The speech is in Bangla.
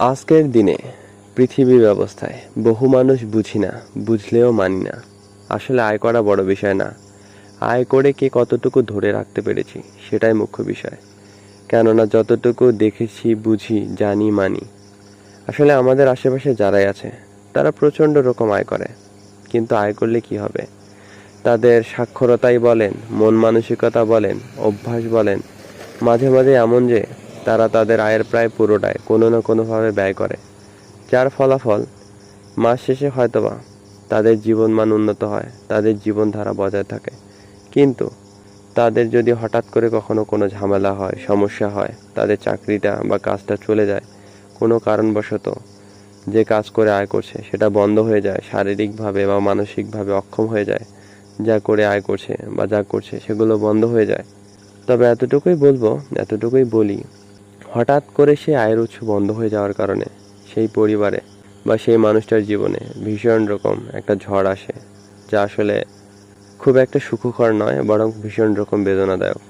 আজকের দিনে পৃথিবী ব্যবস্থায় বহু মানুষ বুঝি না, বুঝলেও মানি না। আসলে আয় করা বড় বিষয় না, আয় করে কে কতটুকু ধরে রাখতে পেরেছি সেটাই মুখ্য বিষয়। কেননা যতটুকু দেখেছি, বুঝি, জানি, মানি, আসলে আমাদের আশেপাশে যারাই আছে তারা প্রচণ্ড রকম আয় করে। কিন্তু আয় করলে কি হবে? তাদের সাক্ষরতাই বলেন, মন মানসিকতা বলেন, অভ্যাস বলেন, মাঝে মাঝে এমন যে তারা তাদের আয়ের প্রায় পুরোটাই কোনো না কোনোভাবে ব্যয় করে, যার ফলাফল মাস শেষে হয়তোবা তাদের জীবনমান উন্নত হয়, তাদের জীবনধারা বজায় থাকে। কিন্তু তাদের যদি হঠাৎ করে কখনো কোনো ঝামেলা হয়, সমস্যা হয়, তাদের চাকরিটা বা কাজটা চলে যায়, কোনো কারণবশত যে কাজ করে আয় করছে সেটা বন্ধ হয়ে যায়, শারীরিকভাবে বা মানসিকভাবে অক্ষম হয়ে যায়, যা করে আয় করছে বা যা করছে সেগুলো বন্ধ হয়ে যায়, তবে এতটুকুই বলি, হঠাৎ করে সেই আয়ের উৎস বন্ধ হয়ে যাওয়ার কারণে সেই পরিবারে বা সেই মানুষটার জীবনে ভীষণ রকম একটা ঝড় আসে, যা আসলে খুব একটা সুখকর নয়, বরং ভীষণ রকম বেদনাদায়ক।